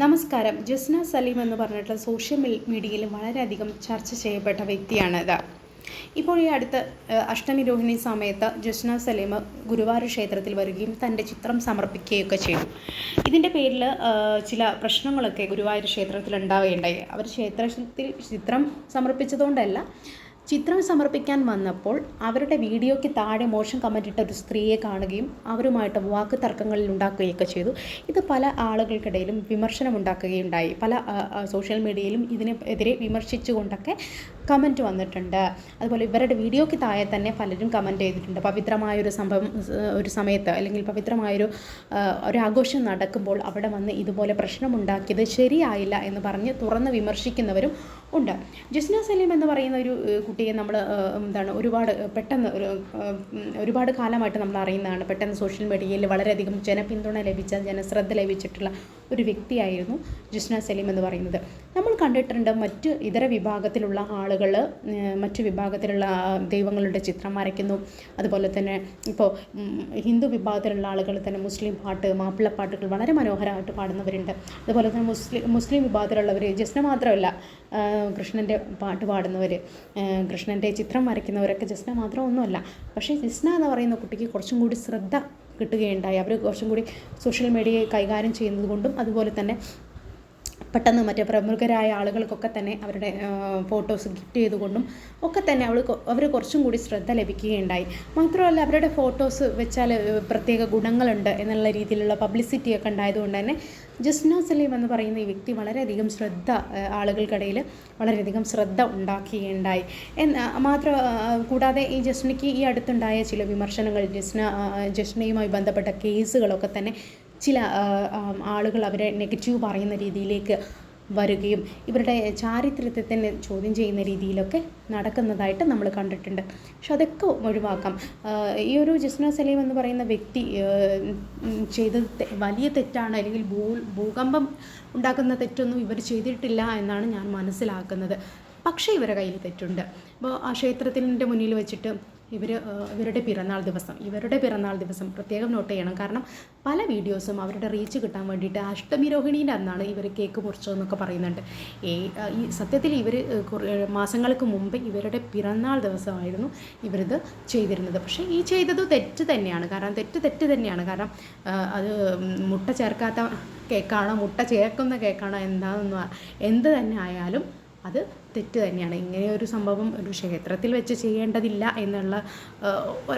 നമസ്കാരം. ജസ്ന സലീം എന്ന് പറഞ്ഞിട്ടുള്ള സോഷ്യൽ മീഡിയയിൽ വളരെയധികം ചർച്ച ചെയ്യപ്പെട്ട വ്യക്തിയാണിത്. ഇപ്പോൾ ഈ അടുത്ത അഷ്ടമി രോഹിണി സമയത്ത് ജസ്ന സലീം ഗുരുവായൂർ ക്ഷേത്രത്തിൽ വരികയും തൻ്റെ ചിത്രം സമർപ്പിക്കുകയൊക്കെ ചെയ്തു. ഇതിൻ്റെ പേരിൽ ചില പ്രശ്നങ്ങളൊക്കെ ഗുരുവായൂർ ക്ഷേത്രത്തിൽ ഉണ്ടാവുകയുണ്ടായി. അവർ ക്ഷേത്രത്തിൽ ചിത്രം സമർപ്പിച്ചതുകൊണ്ടല്ല, ചിത്രം സമർപ്പിക്കാൻ വന്നപ്പോൾ അവരുടെ വീഡിയോയ്ക്ക് താഴെ മോശം കമൻ്റ് ഇട്ട ഒരു സ്ത്രീയെ കാണുകയും അവരുമായിട്ട് വാക്ക് തർക്കങ്ങളിൽ ഉണ്ടാക്കുകയൊക്കെ ചെയ്തു. ഇത് പല ആളുകൾക്കിടയിലും വിമർശനമുണ്ടാക്കുകയുണ്ടായി. പല സോഷ്യൽ മീഡിയയിലും ഇതിനെതിരെ വിമർശിച്ചുകൊണ്ടൊക്കെ കമൻറ്റ് വന്നിട്ടുണ്ട്. അതുപോലെ ഇവരുടെ വീഡിയോയ്ക്ക് താഴെ തന്നെ പലരും കമൻറ്റ് ചെയ്തിട്ടുണ്ട്. പവിത്രമായൊരു സംഭവം ഒരു സമയത്ത് അല്ലെങ്കിൽ പവിത്രമായൊരു ആഘോഷം നടക്കുമ്പോൾ അവിടെ വന്ന് ഇതുപോലെ പ്രശ്നമുണ്ടാക്കിയത് ശരിയായില്ല എന്ന് പറഞ്ഞ് തുറന്ന് വിമർശിക്കുന്നവരും ഉണ്ട്. ജസ്ന സലീം എന്ന് പറയുന്ന ഒരു കുട്ടിയെ നമ്മൾ ഒരുപാട് കാലമായിട്ട് നമ്മൾ അറിയുന്നതാണ്. പെട്ടെന്ന് സോഷ്യൽ മീഡിയയിൽ വളരെയധികം ജനപിന്തുണ ലഭിച്ച, ജനശ്രദ്ധ ലഭിച്ചിട്ടുള്ള ഒരു വ്യക്തിയായിരുന്നു ജസ്ന സലീം എന്ന് പറയുന്നത്. നമ്മൾ കണ്ടിട്ടുണ്ട് മറ്റ് ഇതര വിഭാഗത്തിലുള്ള ആളുകൾ മറ്റു വിഭാഗത്തിലുള്ള ദൈവങ്ങളുടെ ചിത്രം വരയ്ക്കുന്നു. അതുപോലെ തന്നെ ഇപ്പോൾ ഹിന്ദു വിഭാഗത്തിലുള്ള ആളുകൾ തന്നെ മുസ്ലിം പാട്ട്, മാപ്പിളപ്പാട്ടുകൾ വളരെ മനോഹരമായിട്ട് പാടുന്നവരുണ്ട്. അതുപോലെ തന്നെ മുസ്ലിം വിഭാഗത്തിലുള്ളവർ, ജസ്ന മാത്രമല്ല, കൃഷ്ണൻ്റെ പാട്ട് പാടുന്നവർ, കൃഷ്ണൻ്റെ ചിത്രം വരയ്ക്കുന്നവരൊക്കെ ജസ്ന മാത്രമൊന്നുമല്ല. പക്ഷേ ജസ്ന എന്ന് പറയുന്ന കുട്ടിക്ക് കുറച്ചും കൂടി ശ്രദ്ധ കിട്ടുകയുണ്ടായി. അവർ കുറച്ചും കൂടി സോഷ്യൽ മീഡിയയെ കൈകാര്യം ചെയ്യുന്നത് കൊണ്ടും അതുപോലെ തന്നെ പെട്ടെന്ന് മറ്റേ പ്രമുഖരായ ആളുകൾക്കൊക്കെ തന്നെ അവരുടെ ഫോട്ടോസ് ഗിഫ്റ്റ് ചെയ്തുകൊണ്ടും ഒക്കെ തന്നെ അവർ കുറച്ചും കൂടി ശ്രദ്ധ ലഭിക്കുകയുണ്ടായി. മാത്രമല്ല, അവരുടെ ഫോട്ടോസ് വെച്ചാൽ പ്രത്യേക ഗുണങ്ങളുണ്ട് എന്നുള്ള രീതിയിലുള്ള പബ്ലിസിറ്റിയൊക്കെ ഉണ്ടായതുകൊണ്ട് തന്നെ ജസ്ന സലീം എന്ന് പറയുന്ന ഈ വ്യക്തി വളരെയധികം ആളുകൾക്കിടയിൽ വളരെയധികം ശ്രദ്ധ ഉണ്ടാക്കുകയുണ്ടായി. കൂടാതെ ഈ ജസ്നയ്ക്ക് ഈ അടുത്തുണ്ടായ ചില വിമർശനങ്ങൾ, ജസ്നയുമായി ബന്ധപ്പെട്ട കേസുകളൊക്കെ തന്നെ ചില ആളുകൾ അവരെ നെഗറ്റീവ് പറയുന്ന രീതിയിലേക്ക് വരികയും ഇവരുടെ ചാരിത്രത്തെ തന്നെ ചോദ്യം ചെയ്യുന്ന രീതിയിലൊക്കെ നടക്കുന്നതായിട്ട് നമ്മൾ കണ്ടിട്ടുണ്ട്. പക്ഷെ അതൊക്കെ ഒഴിവാക്കാം. ഈ ഒരു ജസ്ന സലീം എന്ന് പറയുന്ന വ്യക്തി ചെയ്തത് വലിയ തെറ്റാണ്, അല്ലെങ്കിൽ ഭൂകമ്പം ഉണ്ടാക്കുന്ന തെറ്റൊന്നും ഇവർ ചെയ്തിട്ടില്ല എന്നാണ് ഞാൻ മനസ്സിലാക്കുന്നത്. പക്ഷേ ഇവരുടെ കയ്യിൽ തെറ്റുണ്ട്. അപ്പോൾ ആ ക്ഷേത്രത്തിൻ്റെ മുന്നിൽ വെച്ചിട്ട് ഇവരുടെ പിറന്നാൾ ദിവസം പ്രത്യേകം നോട്ട് ചെയ്യണം. കാരണം പല വീഡിയോസും അവരുടെ റീച്ച് കിട്ടാൻ വേണ്ടിയിട്ട് അഷ്ടമി രോഹിണീൻ്റെ അന്നാണ് ഇവർ കേക്ക് മുറിച്ചതെന്നൊക്കെ പറയുന്നുണ്ട്. ഈ സത്യത്തിൽ ഇവർ മാസങ്ങൾക്ക് മുമ്പ് ഇവരുടെ പിറന്നാൾ ദിവസമായിരുന്നു ഇവരിത് ചെയ്തിരുന്നത്. പക്ഷേ ഈ ചെയ്തത് തെറ്റ് തന്നെയാണ്. കാരണം അത് മുട്ട ചേർക്കാത്ത കേക്കാണോ മുട്ട ചേർക്കുന്ന കേക്കാണോ എന്ത് തന്നെ ആയാലും അത് തെറ്റ് തന്നെയാണ്. ഇങ്ങനെയൊരു സംഭവം ഒരു ക്ഷേത്രത്തിൽ വെച്ച് ചെയ്യേണ്ടതില്ല എന്നുള്ള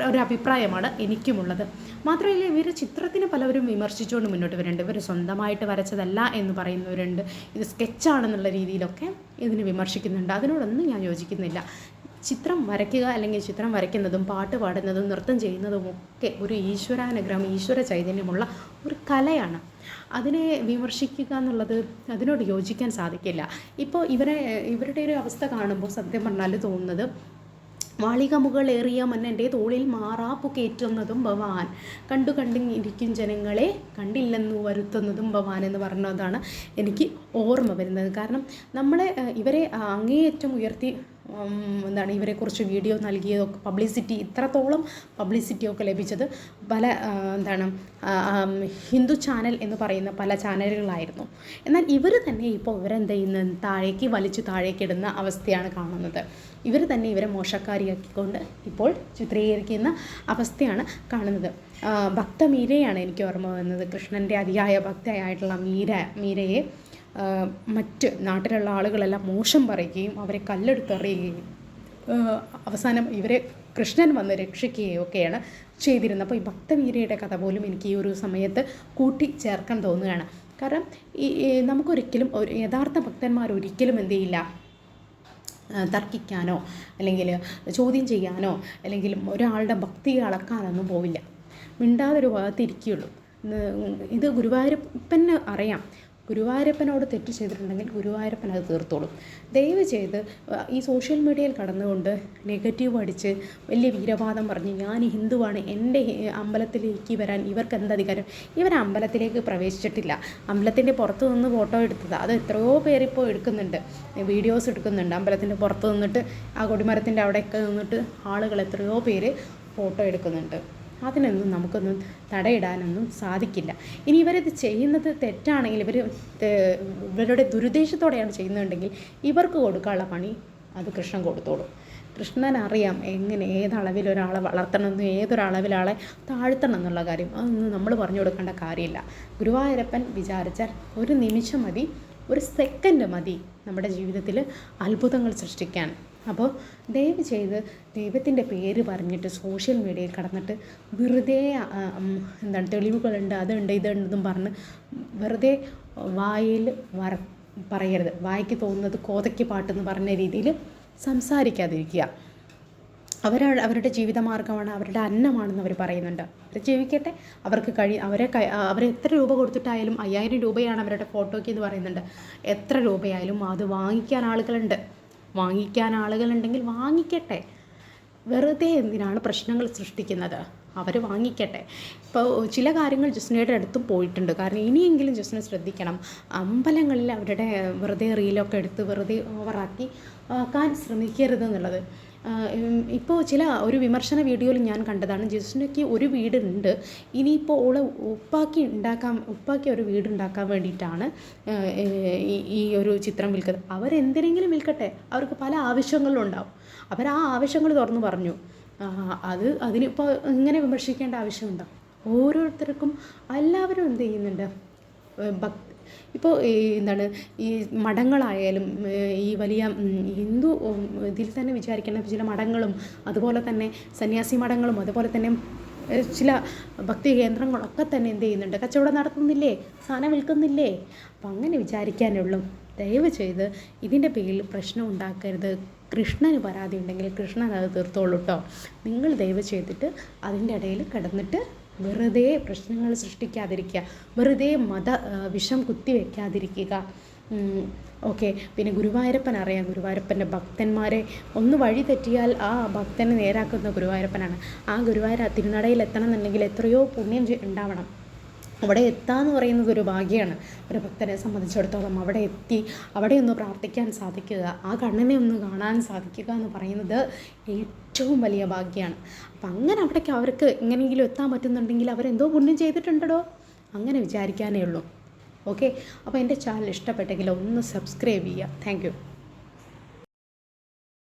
ഒരു അഭിപ്രായമാണ് എനിക്കുമുള്ളത്. മാത്രമല്ല, ഇവർ ചിത്രത്തിന് പലവരും വിമർശിച്ചുകൊണ്ട് മുന്നോട്ട് വരുന്നുണ്ട്. ഇവർ സ്വന്തമായിട്ട് വരച്ചതല്ല എന്ന് പറയുന്നവരുണ്ട്. ഇത് സ്കെച്ചാണെന്നുള്ള രീതിയിലൊക്കെ ഇതിന് വിമർശിക്കുന്നുണ്ട്. അതിനോടൊന്നും ഞാൻ യോജിക്കുന്നില്ല. ചിത്രം വരയ്ക്കുക അല്ലെങ്കിൽ ചിത്രം വരയ്ക്കുന്നതും പാട്ട് പാടുന്നതും നൃത്തം ചെയ്യുന്നതുമൊക്കെ ഒരു ഈശ്വരാനുഗ്രഹം, ഈശ്വര ചൈതന്യമുള്ള ഒരു കലയാണ്. അതിനെ വിമർശിക്കുക എന്നുള്ളത് അതിനോട് യോജിക്കാൻ സാധിക്കില്ല. ഇപ്പോൾ ഇവരുടെ ഒരു അവസ്ഥ കാണുമ്പോൾ സത്യം പറഞ്ഞാൽ തോന്നുന്നത്, വാളികമുകളേറിയ മന്നൻ്റെ തോളിൽ മാറാപ്പു കയറ്റുന്നതും ഭവാൻ, കണ്ടിരിക്കും ജനങ്ങളെ കണ്ടില്ലെന്നു വരുത്തുന്നതും ഭവാൻ എന്ന് പറഞ്ഞതാണ് എനിക്ക് ഓർമ്മ വരുന്നത്. കാരണം ഇവരെ അങ്ങേയറ്റം ഉയർത്തി ഇവരെക്കുറിച്ച് വീഡിയോ നൽകിയതൊക്കെ ഇത്രത്തോളം പബ്ലിസിറ്റിയൊക്കെ ലഭിച്ചത് പല ഹിന്ദു ചാനൽ എന്ന് പറയുന്ന പല ചാനലുകളായിരുന്നു. എന്നാൽ ഇവർ തന്നെ ഇപ്പോൾ ഇവരെന്ത് ചെയ്യുന്നത്, താഴേക്കിടുന്ന അവസ്ഥയാണ് കാണുന്നത്. ഇവർ തന്നെ ഇവരെ മോശക്കാരിയാക്കിക്കൊണ്ട് ഇപ്പോൾ ചിത്രീകരിക്കുന്ന അവസ്ഥയാണ് കാണുന്നത്. ഭക്ത മീരയാണ് എനിക്ക് ഓർമ്മ വന്നത്. കൃഷ്ണൻ്റെ അതിയായ ഭക്തയായിട്ടുള്ള മീരയെ മറ്റ് നാട്ടിലുള്ള ആളുകളെല്ലാം മോശം പറയുകയും അവരെ കല്ലെടുത്തെറിയുകയും അവസാനം ഇവരെ കൃഷ്ണൻ വന്ന് രക്ഷിക്കുകയും ഒക്കെയാണ് ചെയ്തിരുന്നത്. അപ്പോൾ ഈ ഭക്തമീരയുടെ കഥ പോലും എനിക്ക് ഈ ഒരു സമയത്ത് കൂട്ടിച്ചേർക്കാൻ തോന്നുകയാണ്. കാരണം നമുക്കൊരിക്കലും യഥാർത്ഥ ഭക്തന്മാരൊരിക്കലും എന്ത് ചെയ്യില്ല, തർക്കിക്കാനോ അല്ലെങ്കിൽ ചോദ്യം ചെയ്യാനോ അല്ലെങ്കിൽ ഒരാളുടെ ഭക്തിയെ അളക്കാനൊന്നും പോവില്ല. മിണ്ടാതൊരു ഭാഗത്തിരിക്കുകയുള്ളൂ. ഇത് ഗുരുവായൂരപ്പന് അറിയാം. ഗുരുവായൂരപ്പനോട് തെറ്റ് ചെയ്തിട്ടുണ്ടെങ്കിൽ ഗുരുവായൂരപ്പൻ അത് തീർത്തോളും. ദയവ് ചെയ്ത് ഈ സോഷ്യൽ മീഡിയയിൽ കടന്നുകൊണ്ട് നെഗറ്റീവ് അടിച്ച് വലിയ വീരവാദം പറഞ്ഞ് ഞാൻ ഹിന്ദുവാണ്, എൻ്റെ അമ്പലത്തിലേക്ക് വരാൻ ഇവർക്ക് എന്തധികാരം? ഇവർ അമ്പലത്തിലേക്ക് പ്രവേശിച്ചിട്ടില്ല. അമ്പലത്തിൻ്റെ പുറത്ത് നിന്ന് ഫോട്ടോ എടുത്തത് അത് എത്രയോ പേരിപ്പോൾ എടുക്കുന്നുണ്ട്, വീഡിയോസ് എടുക്കുന്നുണ്ട്. അമ്പലത്തിൻ്റെ പുറത്ത് നിന്നിട്ട് ആ കൊടിമരത്തിൻ്റെ അവിടെയൊക്കെ നിന്നിട്ട് ആളുകൾ എത്രയോ പേര് ഫോട്ടോ എടുക്കുന്നുണ്ട്. അതിനൊന്നും നമുക്കൊന്നും തടയിടാനൊന്നും സാധിക്കില്ല. ഇനി ഇവരിത് ചെയ്യുന്നത് തെറ്റാണെങ്കിൽ, ഇവരുടെ ദുരുദ്ദേശത്തോടെയാണ് ചെയ്യുന്നതുണ്ടെങ്കിൽ ഇവർക്ക് കൊടുക്കാനുള്ള പണി അത് കൃഷ്ണൻ കൊടുത്തോളും. കൃഷ്ണനറിയാം എങ്ങനെ ഏതളവിൽ ഒരാളെ വളർത്തണമെന്നും ഏതൊരളവിലാളെ താഴ്ത്തണം എന്നുള്ള കാര്യം. അതൊന്നും നമ്മൾ പറഞ്ഞു കൊടുക്കേണ്ട കാര്യമില്ല. ഗുരുവായൂരപ്പൻ വിചാരിച്ചാൽ ഒരു നിമിഷം മതി, ഒരു സെക്കൻഡ് മതി നമ്മുടെ ജീവിതത്തിൽ അത്ഭുതങ്ങൾ സൃഷ്ടിക്കാൻ. അപ്പോൾ ദയവ് ചെയ്ത് ദൈവത്തിൻ്റെ പേര് പറഞ്ഞിട്ട് സോഷ്യൽ മീഡിയയിൽ കടന്നിട്ട് വെറുതെ തെളിവുകളുണ്ട്, അതുണ്ട്, ഇതുണ്ടെന്നും പറഞ്ഞ് വെറുതെ വായിൽ പറയരുത്. വായിക്ക് തോന്നുന്നത് കോതയ്ക്ക് പാട്ടെന്ന് പറഞ്ഞ രീതിയിൽ സംസാരിക്കാതിരിക്കുക. അവരുടെ ജീവിതമാർഗ്ഗമാണ്, അവരുടെ അന്നമാണെന്ന് അവർ പറയുന്നുണ്ട്. അവർ ജീവിക്കട്ടെ, അവർക്ക് അവർ എത്ര രൂപ കൊടുത്തിട്ടായാലും 5000 രൂപയാണ് അവരുടെ ഫോട്ടോയ്ക്ക് എന്ന് പറയുന്നുണ്ട്. എത്ര രൂപയായാലും അത് വാങ്ങിക്കാൻ ആളുകളുണ്ടെങ്കിൽ വാങ്ങിക്കട്ടെ. വെറുതെ എന്തിനാണ് പ്രശ്നങ്ങൾ സൃഷ്ടിക്കുന്നത്? അവർ വാങ്ങിക്കട്ടെ. ഇപ്പോൾ ചില കാര്യങ്ങൾ ജസ്നയുടെ അടുത്തും പോയിട്ടുണ്ട്. കാരണം ഇനിയെങ്കിലും ജസ്ന ശ്രദ്ധിക്കണം. അമ്പലങ്ങളിൽ അവരുടെ വെറുതെ റീലൊക്കെ എടുത്ത് വെറുതെ ഓവറാക്കി ആക്കാൻ ശ്രമിക്കരുതെന്നുള്ളത്. ഇപ്പോൾ ഒരു വിമർശന വീഡിയോയിൽ ഞാൻ കണ്ടതാണ്, ജസ്നയ്ക്ക് ഒരു വീടുണ്ട്, ഇനിയിപ്പോൾ ഉപ്പാക്കി ഒരു വീടുണ്ടാക്കാൻ വേണ്ടിയിട്ടാണ് ഈ ഒരു ചിത്രം വിൽക്കുന്നത്. അവരെന്തിനെങ്കിലും വിൽക്കട്ടെ, അവർക്ക് പല ആവശ്യങ്ങളും ഉണ്ടാവും. അവർ ആ ആവശ്യങ്ങൾ തുറന്നു പറഞ്ഞു. അതിനിപ്പോൾ ഇങ്ങനെ വിമർശിക്കേണ്ട ആവശ്യമുണ്ടോ? ഓരോരുത്തർക്കും എല്ലാവരും എന്ത് ചെയ്യുന്നുണ്ട്, ഇപ്പോൾ ഈ മഠങ്ങളായാലും ഈ വലിയ ഹിന്ദു ഇതിൽ തന്നെ വിചാരിക്കുന്ന ചില മഠങ്ങളും അതുപോലെ തന്നെ സന്യാസി മഠങ്ങളും അതുപോലെ തന്നെ ചില ഭക്തി കേന്ദ്രങ്ങളൊക്കെ തന്നെ എന്ത് ചെയ്യുന്നുണ്ട്, കച്ചവടം നടത്തുന്നില്ലേ, സാധനം വിൽക്കുന്നില്ലേ? അപ്പം അങ്ങനെ വിചാരിക്കാനുള്ളൂ. ദയവ് ചെയ്ത് ഇതിൻ്റെ പേരിൽ പ്രശ്നം ഉണ്ടാക്കരുത്. കൃഷ്ണന് പരാതി ഉണ്ടെങ്കിൽ കൃഷ്ണൻ അത് തീർത്തോളൂ കേട്ടോ. നിങ്ങൾ ദയവ് ചെയ്തിട്ട് അതിൻ്റെ ഇടയിൽ കിടന്നിട്ട് വെറുതെ പ്രശ്നങ്ങൾ സൃഷ്ടിക്കാതിരിക്കുക, വെറുതെ വിഷം കുത്തിവെക്കാതിരിക്കുക. ഓക്കെ. പിന്നെ ഗുരുവായൂരപ്പൻ അറിയാം, ഗുരുവായൂരപ്പൻ്റെ ഭക്തന്മാരെ ഒന്ന് വഴി തെറ്റിയാൽ ആ ഭക്തനെ നേരാക്കുന്ന ഗുരുവായൂരപ്പനാണ്. ആ ഗുരുവായൂർ തിരുനടയിൽ എത്തണം എന്നുണ്ടെങ്കിൽ എത്രയോ പുണ്യം ഉണ്ടാവണം. അവിടെ എത്താന്ന് പറയുന്നത് ഒരു ഭാഗ്യമാണ്. ഒരു ഭക്തനെ സംബന്ധിച്ചിടത്തോളം അവിടെ എത്തി അവിടെ ഒന്ന് പ്രാർത്ഥിക്കാൻ സാധിക്കുക, ആ കണ്ണനെ ഒന്ന് കാണാൻ സാധിക്കുക എന്ന് പറയുന്നത് ഏറ്റവും വലിയ ഭാഗ്യമാണ്. അപ്പം അങ്ങനെ അവിടേക്ക് അവർക്ക് എങ്ങനെയെങ്കിലും എത്താൻ പറ്റുന്നുണ്ടെങ്കിൽ അവരെന്തോ പുണ്യം ചെയ്തിട്ടുണ്ടോ, അങ്ങനെ വിചാരിക്കാനേ ഉള്ളൂ. ഓക്കെ. അപ്പോൾ എൻ്റെ ചാനൽ ഇഷ്ടപ്പെട്ടെങ്കിൽ ഒന്ന് സബ്സ്ക്രൈബ് ചെയ്യുക. Thank you.